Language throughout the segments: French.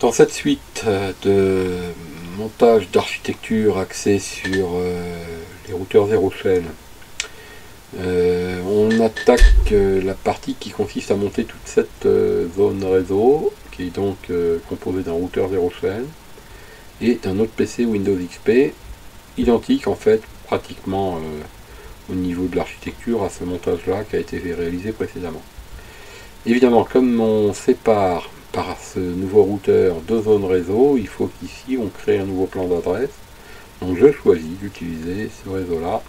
Dans cette suite de montage d'architecture axée sur les routeurs zéro shell, on attaque la partie qui consiste à monter toute cette zone réseau, qui est donc composée d'un routeur zéro shell et d'un autre PC Windows XP, identique en fait pratiquement au niveau de l'architecture à ce montage-là qui a été réalisé précédemment. Évidemment, comme on sépare par ce nouveau routeur deux zones réseau, il faut qu'ici on crée un nouveau plan d'adresse. Donc je choisis d'utiliser ce réseau-là.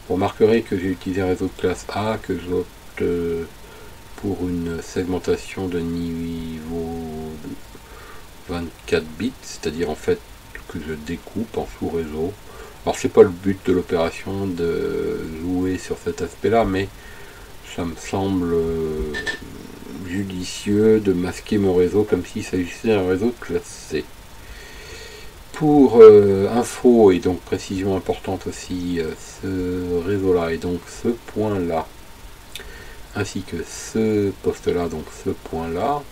Vous remarquerez que j'ai utilisé un réseau de classe A, que j'opte pour une segmentation de niveau 24 bits, c'est-à-dire en fait que je découpe en sous-réseau. Alors c'est pas le but de l'opération de jouer sur cet aspect-là, mais ça me semble judicieux de masquer mon réseau comme s'il s'agissait d'un réseau de classe C. Pour info et donc précision importante aussi, ce réseau-là et donc ce point-là, ainsi que ce poste-là, donc ce point-là,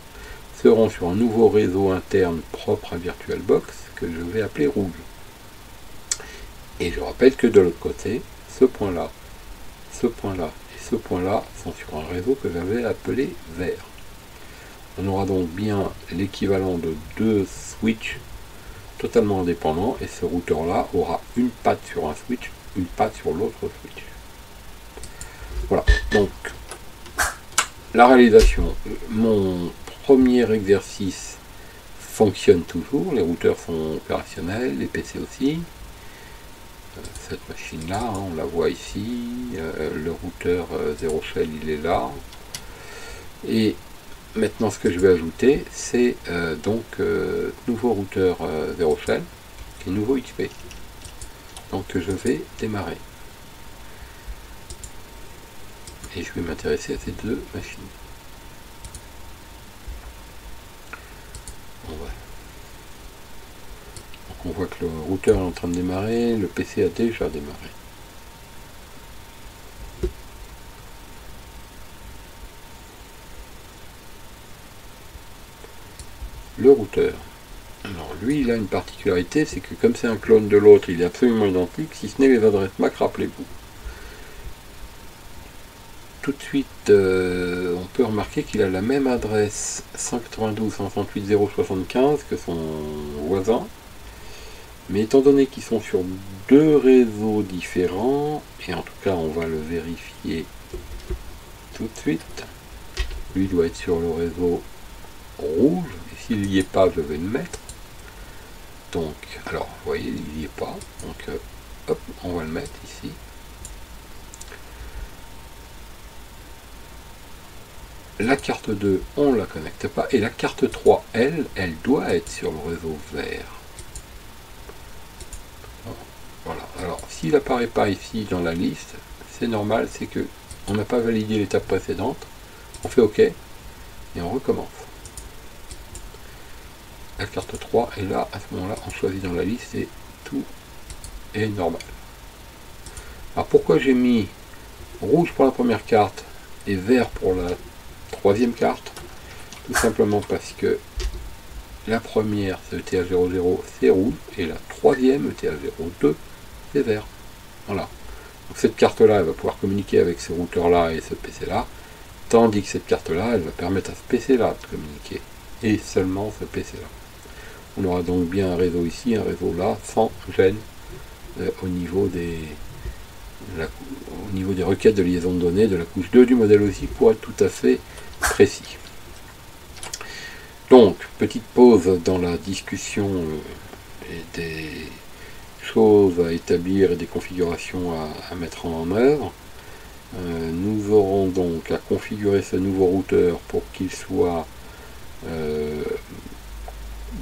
seront sur un nouveau réseau interne propre à VirtualBox que je vais appeler rouge. Et je rappelle que de l'autre côté, ce point-là et ce point-là sont sur un réseau que j'avais appelé vert. On aura donc bien l'équivalent de deux switches totalement indépendants, et ce routeur-là aura une patte sur un switch, une patte sur l'autre switch. Voilà, donc la réalisation, mon premier exercice fonctionne toujours, les routeurs sont opérationnels, les PC aussi. Cette machine-là, hein, on la voit ici, le routeur zéro shell il est là, et maintenant ce que je vais ajouter c'est donc nouveau routeur zéro shell et nouveau XP, donc je vais démarrer et je vais m'intéresser à ces deux machines. Donc on voit que le routeur est en train de démarrer, le PC a déjà démarré. Le routeur, alors lui il a une particularité, c'est que comme c'est un clone de l'autre, il est absolument identique, si ce n'est les adresses MAC, rappelez-vous. Tout de suite, on peut remarquer qu'il a la même adresse 192.168.0.75 que son voisin, mais étant donné qu'ils sont sur deux réseaux différents, et en tout cas on va le vérifier tout de suite, lui doit être sur le réseau rouge, et s'il n'y est pas je vais le mettre. Donc, alors vous voyez il n'y est pas, donc hop, on va le mettre ici. La carte 2 on ne la connecte pas, et la carte 3 elle doit être sur le réseau vert. Voilà, alors s'il n'apparaît pas ici dans la liste, c'est normal, c'est que on n'a pas validé l'étape précédente, on fait OK et on recommence. La carte 3 est là, à ce moment-là on choisit dans la liste et tout est normal. Alors pourquoi j'ai mis rouge pour la première carte et vert pour la troisième carte? Tout simplement parce que la première c'est ETH00 c'est rouge et la troisième ETH02 c'est vert. Voilà. Donc cette carte là elle va pouvoir communiquer avec ce routeur là et ce PC là, tandis que cette carte là elle va permettre à ce PC là de communiquer, et seulement ce PC là. On aura donc bien un réseau ici, un réseau là, sans gêne au niveau des requêtes de liaison de données de la couche 2 du modèle aussi, pour être tout à fait précis. Donc, petite pause dans la discussion et des choses à établir et des configurations à mettre en œuvre. Nous aurons donc à configurer ce nouveau routeur pour qu'il soit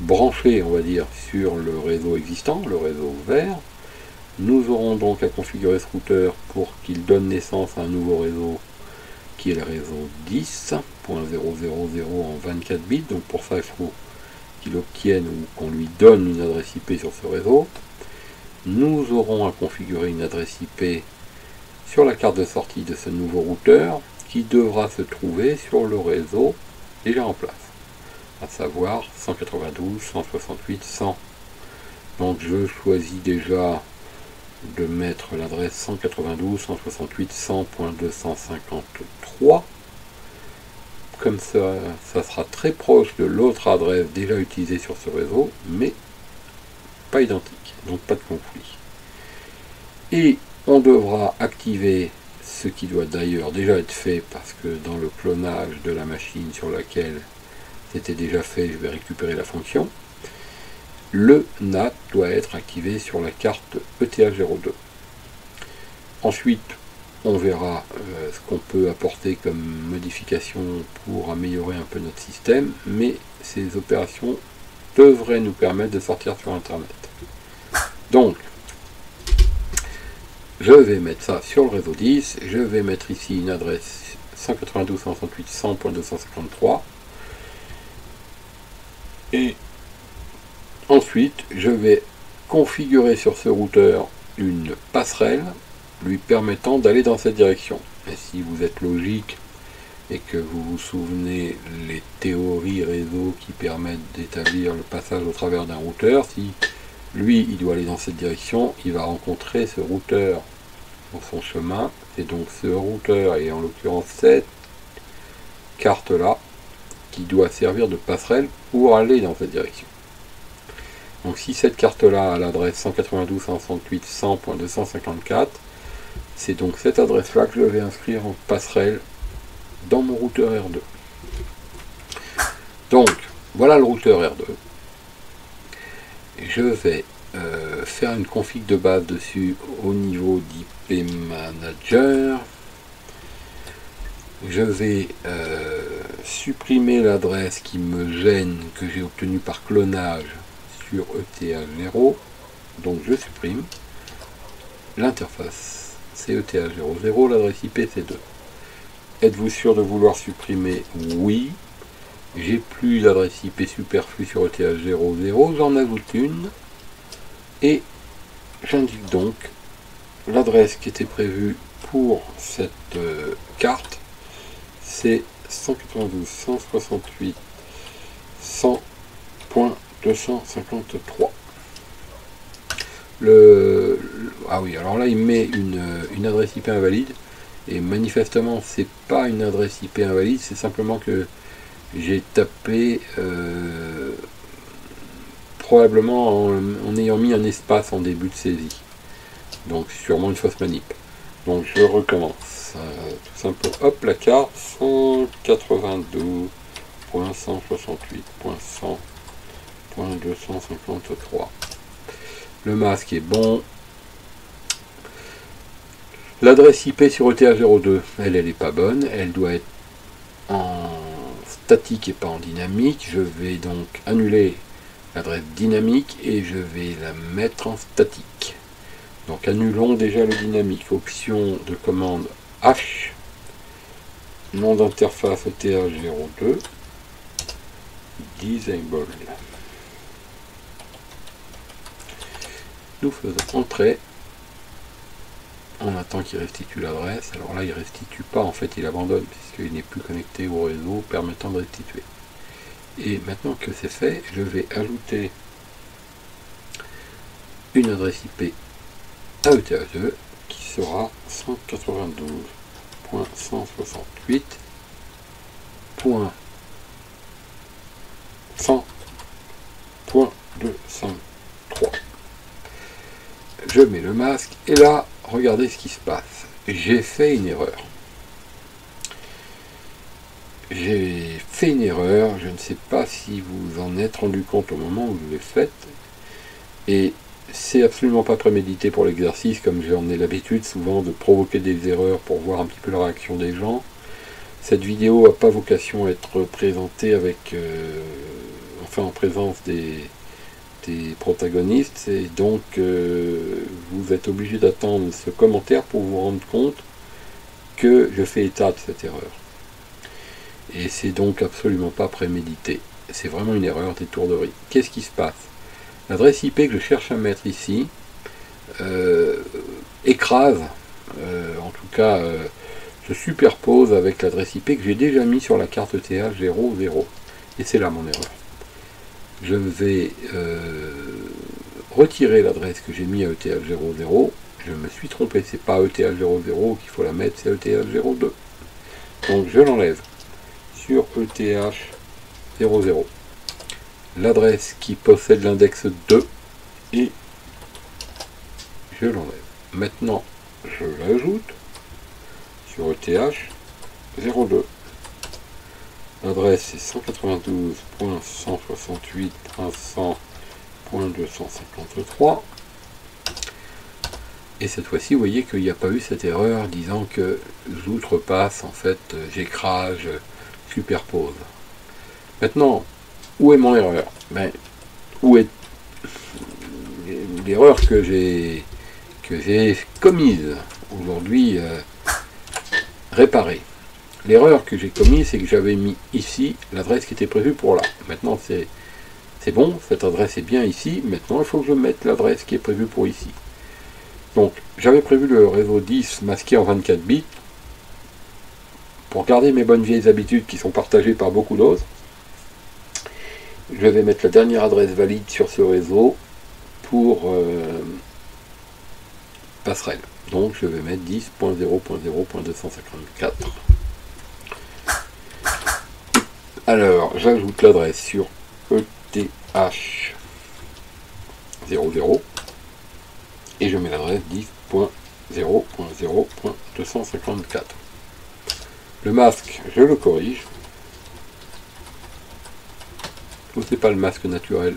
branché, on va dire, sur le réseau existant, le réseau vert. Nous aurons donc à configurer ce routeur pour qu'il donne naissance à un nouveau réseau qui est le réseau 10.000 en 24 bits. Donc pour ça il faut qu'il obtienne ou qu'on lui donne une adresse IP sur ce réseau. Nous aurons à configurer une adresse IP sur la carte de sortie de ce nouveau routeur qui devra se trouver sur le réseau déjà en place. à savoir 192, 168, 100. Donc je choisis déjà de mettre l'adresse 192, 168, 100.253. Comme ça, ça sera très proche de l'autre adresse déjà utilisée sur ce réseau, mais pas identique, donc pas de conflit. Et on devra activer ce qui doit d'ailleurs déjà être fait, parce que dans le clonage de la machine sur laquelle c'était déjà fait, je vais récupérer la fonction. Le NAT doit être activé sur la carte ETH02. Ensuite, on verra ce qu'on peut apporter comme modification pour améliorer un peu notre système, mais ces opérations devraient nous permettre de sortir sur Internet. Donc, je vais mettre ça sur le réseau 10, je vais mettre ici une adresse 192.168.100.253, et ensuite je vais configurer sur ce routeur une passerelle lui permettant d'aller dans cette direction. Et si vous êtes logique et que vous vous souvenez les théories réseau qui permettent d'établir le passage au travers d'un routeur, si lui il doit aller dans cette direction, il va rencontrer ce routeur dans son chemin, et donc ce routeur est en l'occurrence cette carte là qui doit servir de passerelle pour aller dans cette direction. Donc si cette carte là a l'adresse 192.168.100.254, c'est donc cette adresse là que je vais inscrire en passerelle dans mon routeur R2. Donc voilà le routeur R2. Je vais faire une config de base dessus au niveau d'IP Manager. Je vais supprimer l'adresse qui me gêne, que j'ai obtenue par clonage sur ETH0. Donc je supprime. L'interface c'est ETH00, l'adresse IP c'est 2. Êtes-vous sûr de vouloir supprimer? Oui. J'ai plus l'adresse IP superflue sur ETH00, j'en ajoute une. Et j'indique donc l'adresse qui était prévue pour cette carte, c'est 192.168.100.253. Ah oui, alors là il met une adresse IP invalide, et manifestement c'est pas une adresse IP invalide, c'est simplement que j'ai tapé probablement en ayant mis un espace en début de saisie, donc sûrement une fausse manip. Donc je recommence tout simplement. Hop, la carte 192.168.100.253. Le masque est bon. L'adresse IP sur ETH02, elle est pas bonne, elle doit être en statique et pas en dynamique. Je vais donc annuler l'adresse dynamique et je vais la mettre en statique. Donc annulons déjà le dynamique. Option de commande H, nom d'interface ETH02, disable. Nous faisons entrer. On attend qu'il restitue l'adresse. Alors là il restitue pas, en fait il abandonne puisqu'il n'est plus connecté au réseau permettant de restituer. Et maintenant que c'est fait, je vais ajouter une adresse IP à ETH2 qui sera 192.168.100.253. Je mets le masque et là, regardez ce qui se passe. J'ai fait une erreur. J'ai fait une erreur, je ne sais pas si vous en êtes rendu compte au moment où vous l'avez faite, et c'est absolument pas prémédité pour l'exercice, comme j'en ai l'habitude souvent de provoquer des erreurs pour voir un petit peu la réaction des gens. Cette vidéo n'a pas vocation à être présentée avec, en présence des protagonistes, et donc vous êtes obligé d'attendre ce commentaire pour vous rendre compte que je fais état de cette erreur. Et c'est donc absolument pas prémédité. C'est vraiment une erreur d'étourderie. Qu'est-ce qui se passe? L'adresse IP que je cherche à mettre ici écrase, en tout cas se superpose avec l'adresse IP que j'ai déjà mis sur la carte ETH00. Et c'est là mon erreur. Je vais retirer l'adresse que j'ai mis à ETH00. Je me suis trompé, c'est pas ETH00 qu'il faut la mettre, c'est ETH02. Donc je l'enlève sur ETH00. L'adresse qui possède l'index 2 et je l'enlève. Maintenant, je l'ajoute sur ETH02. L'adresse est 192.168.100.253. Et cette fois-ci, vous voyez qu'il n'y a pas eu cette erreur disant que j'outrepasse, en fait, j'écrase, superpose. Maintenant, où est mon erreur? Ben, où est l'erreur que j'ai commise aujourd'hui, réparée? L'erreur que j'ai commise, c'est que j'avais mis ici l'adresse qui était prévue pour là. Maintenant, c'est bon, cette adresse est bien ici. Maintenant, il faut que je mette l'adresse qui est prévue pour ici. Donc, j'avais prévu le réseau 10 masqué en 24 bits pour garder mes bonnes vieilles habitudes qui sont partagées par beaucoup d'autres. Je vais mettre la dernière adresse valide sur ce réseau pour passerelle. Donc, je vais mettre 10.0.0.254. Alors, j'ajoute l'adresse sur ETH00 et je mets l'adresse 10.0.0.254. Le masque, je le corrige. Ce n'est pas le masque naturel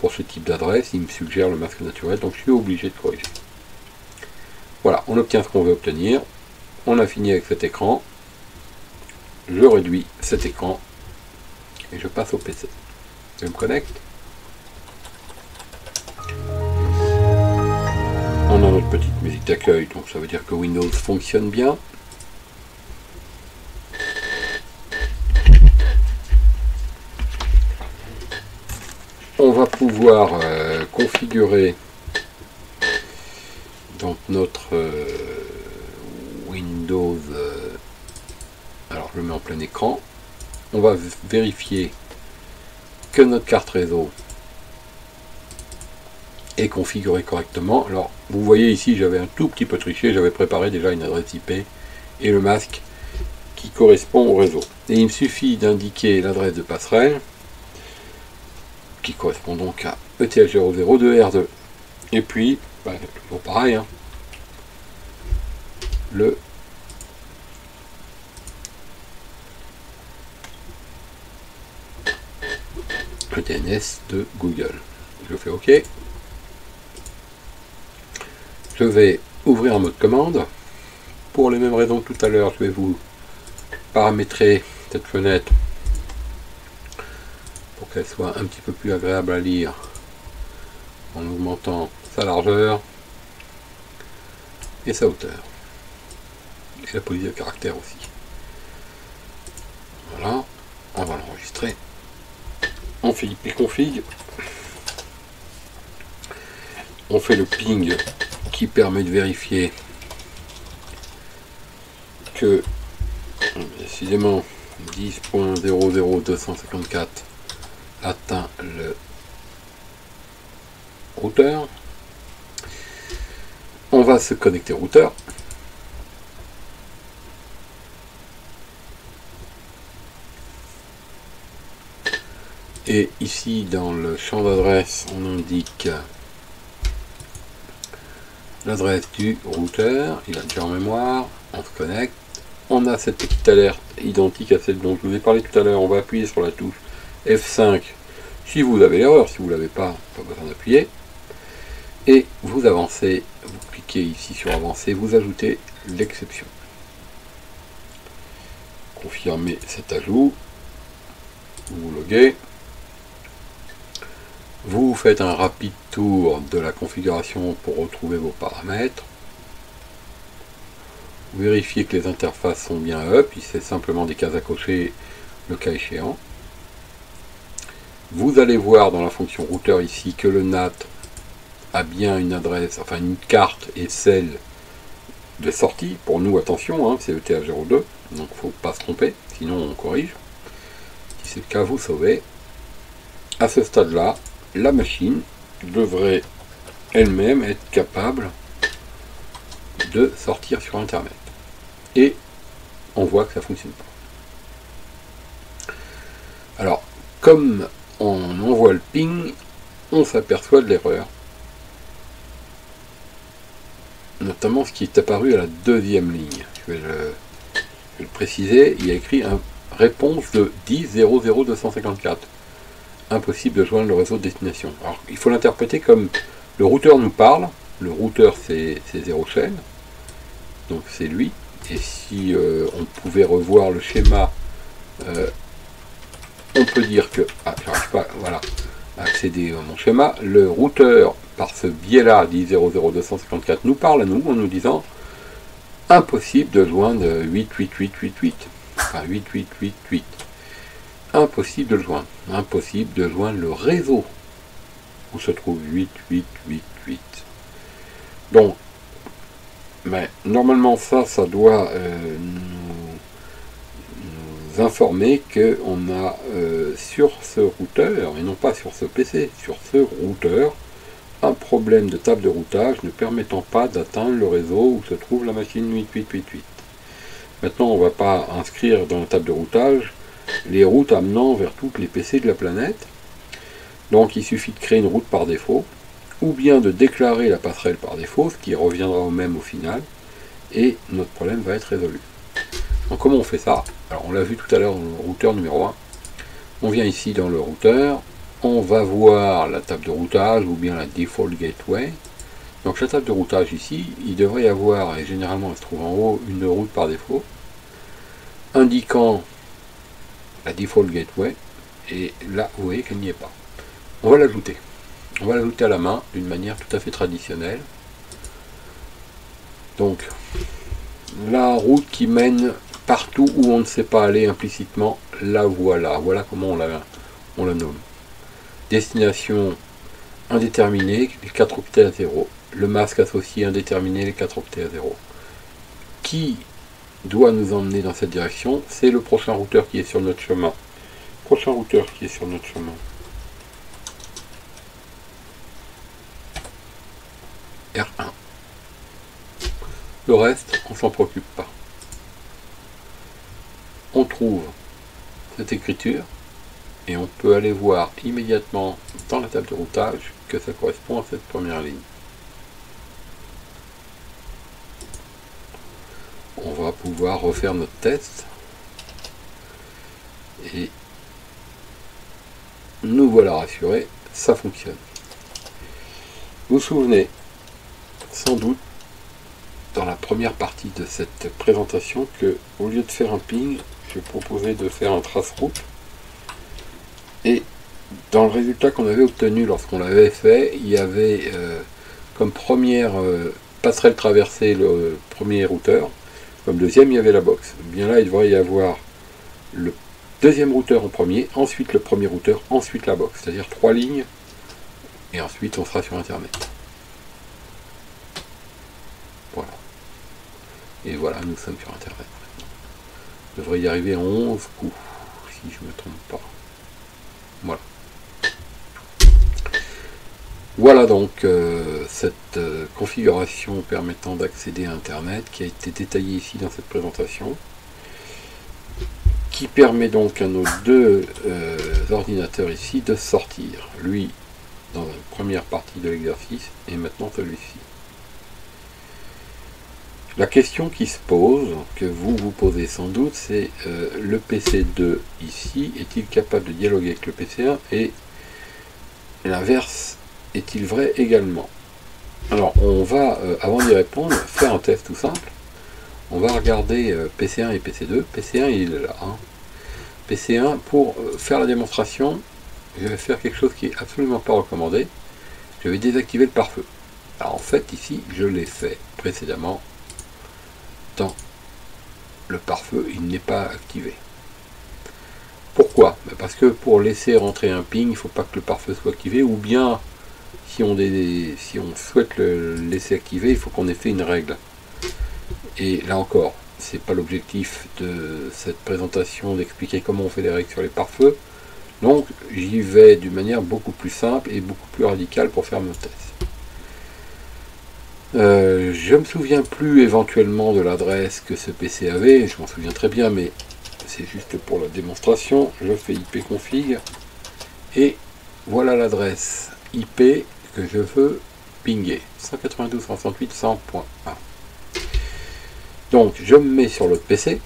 pour ce type d'adresse, il me suggère le masque naturel, donc je suis obligé de corriger. Voilà, on obtient ce qu'on veut obtenir. On a fini avec cet écran. Je réduis cet écran et je passe au PC. Je me connecte. On a notre petite musique d'accueil, donc ça veut dire que Windows fonctionne bien. On va pouvoir configurer donc notre Windows. Alors je le mets en plein écran. On va vérifier que notre carte réseau est configurée correctement. Alors vous voyez ici, j'avais un tout petit peu triché, j'avais préparé déjà une adresse IP et le masque qui correspond au réseau. Et il me suffit d'indiquer l'adresse de passerelle qui correspond donc à ETH00 de R2. Et puis, toujours pareil, hein, le DNS de Google. Je fais OK. Je vais ouvrir un mode commande. Pour les mêmes raisons que tout à l'heure, je vais vous paramétrer cette fenêtre pour qu'elle soit un petit peu plus agréable à lire en augmentant sa largeur et sa hauteur. Et la police de caractère aussi. Voilà, on va l'enregistrer. On fait IP config. On fait le ping qui permet de vérifier que décidément 10.00254 atteint le routeur. On va se connecter au routeur. Et ici dans le champ d'adresse on indique l'adresse du routeur, il a déjà en mémoire, on se connecte, on a cette petite alerte identique à celle dont je vous ai parlé tout à l'heure. On va appuyer sur la touche F5 si vous avez l'erreur, si vous ne l'avez pas besoin d'appuyer, et vous avancez, vous cliquez ici sur avancer, vous ajoutez l'exception. Confirmez cet ajout, vous vous loguez. Vous faites un rapide tour de la configuration pour retrouver vos paramètres. Vérifiez que les interfaces sont bien up, il c'est simplement des cases à cocher le cas échéant. Vous allez voir dans la fonction routeur ici que le NAT a bien une adresse, enfin une carte et celle de sortie. Pour nous, attention, hein, c'est ETH02, donc il ne faut pas se tromper, sinon on corrige. si c'est le cas, vous sauvez. À ce stade-là, la machine devrait elle-même être capable de sortir sur Internet. Et on voit que ça ne fonctionne pas. Alors, comme on envoie le ping, on s'aperçoit de l'erreur. Notamment ce qui est apparu à la deuxième ligne. Je vais le préciser, il y a écrit une réponse de 10.00.254. Impossible de joindre le réseau de destination. Alors, il faut l'interpréter comme le routeur nous parle. Le routeur, c'est zéro chaîne. Donc, c'est lui. Et si on pouvait revoir le schéma, on peut dire que... Ah, j'arrive pas, voilà, à accéder à mon schéma. Le routeur, par ce biais-là, 10.00.254, nous parle à nous, en nous disant impossible de joindre 88888. Enfin, 8888. Impossible de le joindre. Impossible de joindre le réseau où se trouve 8888. Donc, mais normalement ça doit nous informer qu'on a sur ce routeur, et non pas sur ce PC, sur ce routeur, un problème de table de routage ne permettant pas d'atteindre le réseau où se trouve la machine 8888. Maintenant, on ne va pas inscrire dans la table de routage les routes amenant vers toutes les PC de la planète. Donc il suffit de créer une route par défaut, ou bien de déclarer la passerelle par défaut, ce qui reviendra au même au final, et notre problème va être résolu. Donc comment on fait ça? Alors on l'a vu tout à l'heure dans le routeur numéro 1. On vient ici dans le routeur, on va voir la table de routage, ou bien la default gateway. Donc la table de routage ici, il devrait y avoir, et généralement elle se trouve en haut, une route par défaut, indiquant la default gateway, et là vous voyez qu'elle n'y est pas. On va l'ajouter. On va l'ajouter à la main d'une manière tout à fait traditionnelle. Donc la route qui mène partout où on ne sait pas aller implicitement, la voilà. Voilà comment on la nomme. Destination indéterminée, les 4 octets à 0. Le masque associé indéterminé, les 4 octets à 0. Qui doit nous emmener dans cette direction? C'est le prochain routeur qui est sur notre chemin. Prochain routeur qui est sur notre chemin. R1. Le reste, on s'en préoccupe pas. On trouve cette écriture et on peut aller voir immédiatement dans la table de routage que ça correspond à cette première ligne. On va pouvoir refaire notre test et nous voilà rassurés, ça fonctionne. Vous vous souvenez sans doute dans la première partie de cette présentation que au lieu de faire un ping, je proposais de faire un trace route, et dans le résultat qu'on avait obtenu lorsqu'on l'avait fait, il y avait comme première passerelle traversée le premier routeur, comme deuxième il y avait la box. Bien là il devrait y avoir le deuxième routeur en premier, ensuite le premier routeur, ensuite la box, c'est-à-dire 3 lignes, et ensuite on sera sur internet. Voilà. Et voilà, nous sommes sur internet. On devrait y arriver en 11 coups, si je ne me trompe pas. Voilà. Voilà donc cette configuration permettant d'accéder à internet qui a été détaillée ici dans cette présentation, qui permet donc à nos deux ordinateurs ici de sortir, lui dans la première partie de l'exercice et maintenant celui-ci. La question qui se pose, que vous vous posez sans doute, c'est le PC2 ici, est-il capable de dialoguer avec le PC1 et l'inverse est-il vrai également? Alors on va, avant d'y répondre, faire un test tout simple. On va regarder PC1 et PC2. PC1 il est là. Hein. PC1, pour faire la démonstration, je vais faire quelque chose qui est absolument pas recommandé. Je vais désactiver le pare-feu. Alors en fait ici, je l'ai fait précédemment. Dans le pare-feu, il n'est pas activé. Pourquoi? Parce que pour laisser rentrer un ping, il ne faut pas que le pare-feu soit activé, ou bien si on souhaite le laisser activer, il faut qu'on ait fait une règle. Et là encore, c'est pas l'objectif de cette présentation d'expliquer comment on fait les règles sur les pare-feux. Donc j'y vais d'une manière beaucoup plus simple et beaucoup plus radicale pour faire mon test. Je me souviens plus éventuellement de l'adresse que ce PC avait, je m'en souviens très bien, mais c'est juste pour la démonstration. Je fais ipconfig et voilà l'adresse IP que je veux pinguer, 192.168.100.1. Donc je me mets sur l'autre PC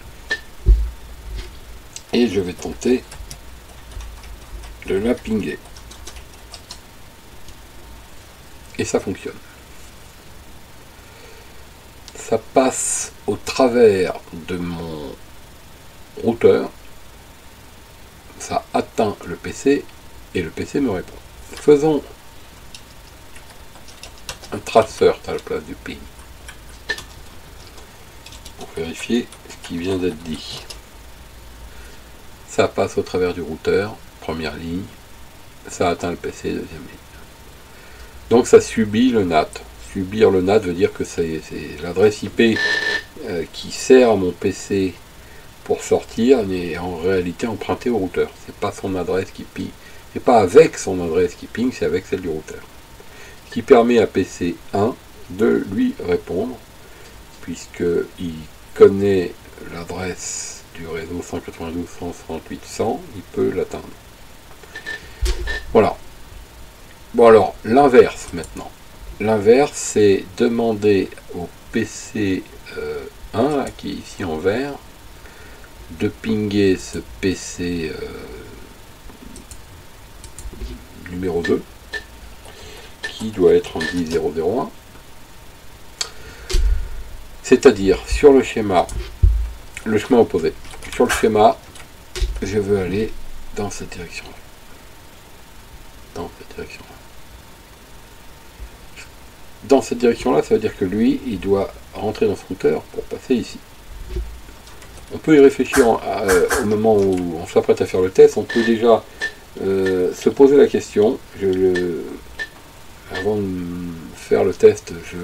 et je vais tenter de la pinguer. Et ça fonctionne. Ça passe au travers de mon routeur, ça atteint le PC et le PC me répond. Faisons un traceur à la place du ping pour vérifier ce qui vient d'être dit. Ça passe au travers du routeur, première ligne, ça atteint le PC, deuxième ligne. Donc ça subit le NAT. Subir le NAT veut dire que c'est l'adresse IP qui sert à mon PC pour sortir, mais en réalité empruntée au routeur. C'est pas son adresse qui ping, c'est pas avec son adresse qui ping, c'est avec celle du routeur. Ce qui permet à PC 1 de lui répondre, puisqu'il connaît l'adresse du réseau 192.168.100, il peut l'atteindre. Voilà. Bon alors, l'inverse maintenant. L'inverse, c'est demander au PC 1, là, qui est ici en vert, de pinguer ce PC numéro 2, qui doit être en 10.0.0.1. C'est-à-dire, sur le chemin opposé. Sur le schéma, je veux aller dans cette direction-là. Dans cette direction-là. Dans cette direction-là, ça veut dire que lui, il doit rentrer dans ce routeur pour passer ici. On peut y réfléchir au moment où on s'apprête à faire le test. On peut déjà se poser la question. Avant de faire le test, je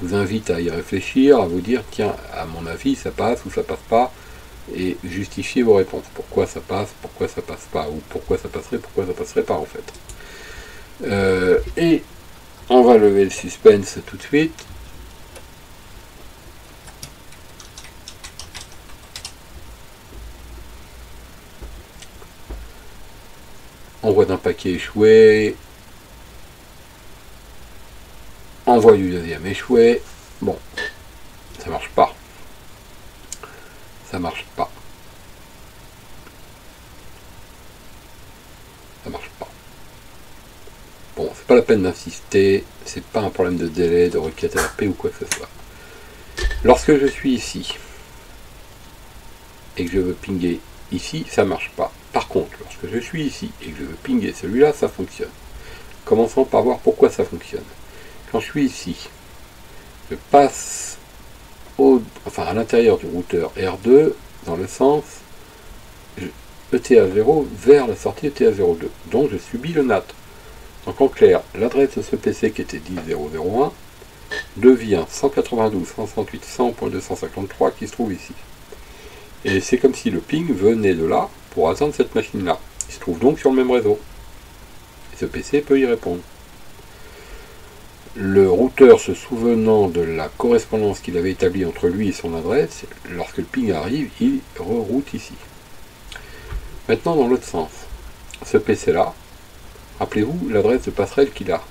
vous invite à y réfléchir, à vous dire, tiens, à mon avis, ça passe ou ça passe pas, et justifier vos réponses. Pourquoi ça passe pas, ou pourquoi ça passerait pas, en fait. Et on va lever le suspense tout de suite. Envoi d'un paquet échoué. Envoi du deuxième échoué. Bon, ça marche pas. Ça marche pas. Ça marche pas. Bon, c'est pas la peine d'insister, c'est pas un problème de délai, de requête RP ou quoi que ce soit. Lorsque je suis ici, et que je veux pinguer ici, ça marche pas. Par contre, lorsque je suis ici, et que je veux pinguer celui-là, ça fonctionne. Commençons par voir pourquoi ça fonctionne. Quand je suis ici, je passe à l'intérieur du routeur R2, dans le sens ETA0 vers la sortie ETA02. Donc je subis le NAT. Donc en clair, l'adresse de ce PC qui était 10.0.0.1 devient 192.168.100.253 qui se trouve ici. Et c'est comme si le ping venait de là pour atteindre cette machine-là. Il se trouve donc sur le même réseau. Et ce PC peut y répondre. Le routeur, se souvenant de la correspondance qu'il avait établie entre lui et son adresse, lorsque le ping arrive, il reroute ici. Maintenant, dans l'autre sens, ce PC-là, rappelez-vous l'adresse de passerelle qu'il a.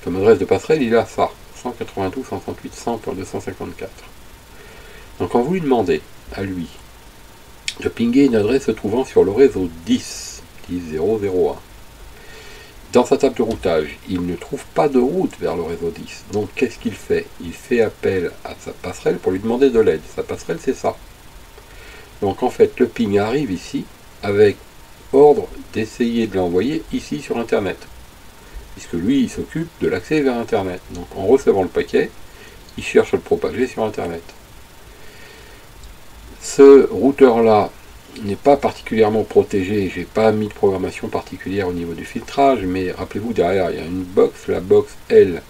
Comme adresse de passerelle, il a ça, 192.168.100.254. Donc quand vous lui demandez à lui de pinguer une adresse se trouvant sur le réseau 10.0.0.1, dans sa table de routage, il ne trouve pas de route vers le réseau 10. Donc qu'est-ce qu'il fait? Il fait appel à sa passerelle pour lui demander de l'aide. Sa passerelle, c'est ça. Donc en fait, le ping arrive ici avec ordre d'essayer de l'envoyer ici sur Internet. Puisque lui, il s'occupe de l'accès vers Internet. Donc en recevant le paquet, il cherche à le propager sur Internet. Ce routeur-là n'est pas particulièrement protégé, j'ai pas mis de programmation particulière au niveau du filtrage, mais rappelez-vous, derrière il y a une box, la box elle,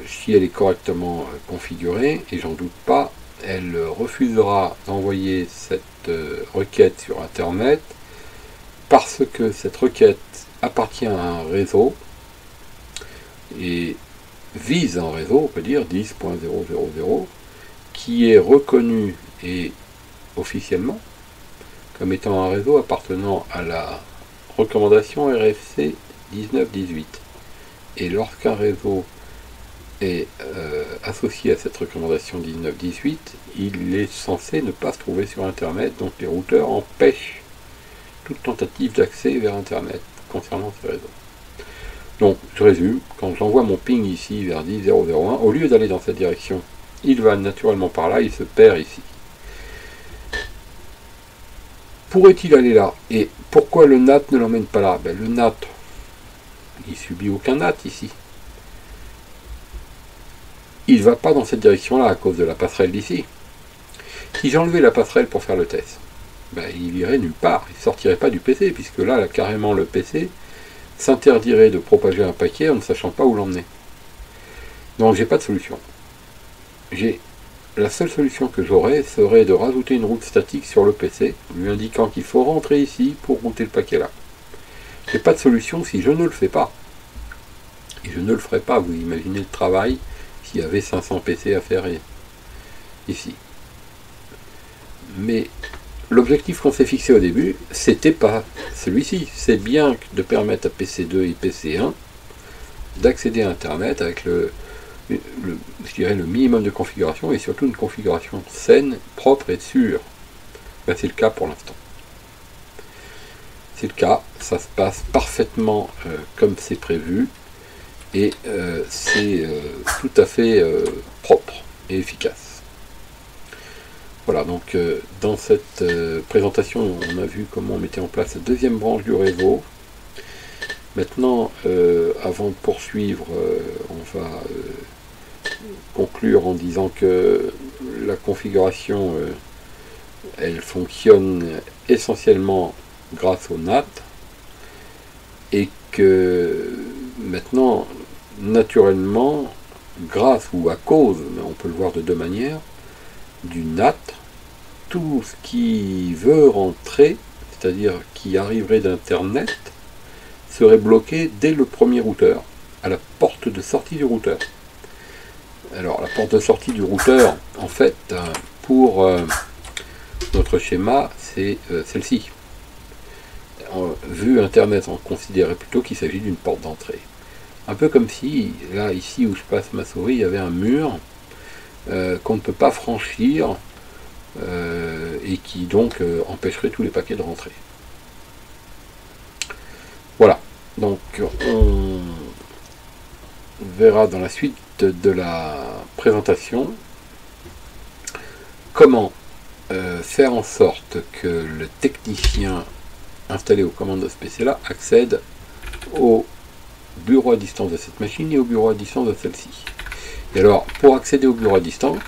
si elle est correctement configurée, et j'en doute pas, elle refusera d'envoyer cette requête sur Internet parce que cette requête appartient à un réseau et vise un réseau, on peut dire 10.000, qui est reconnu et officiellement comme étant un réseau appartenant à la recommandation RFC 1918. Et lorsqu'un réseau est associé à cette recommandation 1918, il est censé ne pas se trouver sur Internet, donc les routeurs empêchent toute tentative d'accès vers Internet concernant ce réseau. Donc, je résume, quand j'envoie mon ping ici vers 10.0.0.1, au lieu d'aller dans cette direction, il va naturellement par là, il se perd ici. Pourrait-il aller là? Et pourquoi le NAT ne l'emmène pas là? Ben, le NAT, il subit aucun NAT ici. Il ne va pas dans cette direction-là à cause de la passerelle d'ici. Si j'enlevais la passerelle pour faire le test, ben, il irait nulle part, il ne sortirait pas du PC, puisque là, carrément, le PC s'interdirait de propager un paquet en ne sachant pas où l'emmener. Donc j'ai pas de solution. La seule solution que j'aurais serait de rajouter une route statique sur le PC, lui indiquant qu'il faut rentrer ici pour router le paquet là. J'ai pas de solution si je ne le fais pas. Et je ne le ferai pas, vous imaginez le travail s'il y avait 500 PC à faire ici. Mais l'objectif qu'on s'est fixé au début, c'était pas celui-ci. C'est bien de permettre à PC2 et PC1 d'accéder à Internet avec je dirais le minimum de configuration et surtout une configuration saine, propre et sûre. Ben, c'est le cas pour l'instant. C'est le cas, ça se passe parfaitement comme c'est prévu et c'est tout à fait propre et efficace. Voilà, donc dans cette présentation, on a vu comment on mettait en place la deuxième branche du réseau. Maintenant, avant de poursuivre, on va conclure en disant que la configuration, elle fonctionne essentiellement grâce au NAT et que maintenant, naturellement, grâce ou à cause, mais on peut le voir de deux manières, du NAT, tout ce qui veut rentrer, c'est-à-dire qui arriverait d'Internet, serait bloqué dès le premier routeur, à la porte de sortie du routeur. Alors la porte de sortie du routeur, en fait, pour notre schéma, c'est celle-ci. Vu Internet, on considérait plutôt qu'il s'agit d'une porte d'entrée. Un peu comme si, là, ici où je passe ma souris, il y avait un mur qu'on ne peut pas franchir et qui donc empêcherait tous les paquets de rentrer. Voilà, donc on verra dans la suite de la présentation comment faire en sorte que le technicien installé aux commandes de ce PC-là accède au bureau à distance de cette machine et au bureau à distance de celle-ci. Et alors, pour accéder au bureau à distance,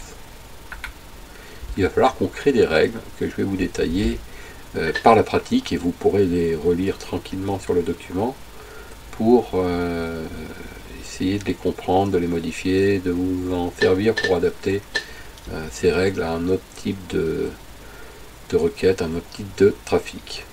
il va falloir qu'on crée des règles que je vais vous détailler par la pratique et vous pourrez les relire tranquillement sur le document pour essayer de les comprendre, de les modifier, de vous en servir pour adapter ces règles à un autre type de requête, un autre type de trafic.